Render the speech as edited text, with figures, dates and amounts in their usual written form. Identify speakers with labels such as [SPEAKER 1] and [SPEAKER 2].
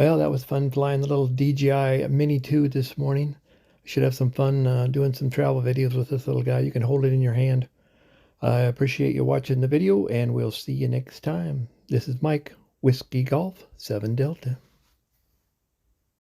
[SPEAKER 1] Well, that was fun flying the little DJI Mini 2 this morning. We should have some fun doing some travel videos with this little guy. You can hold it in your hand. I appreciate you watching the video, and we'll see you next time. This is Mike, Whiskey Golf 7 Delta.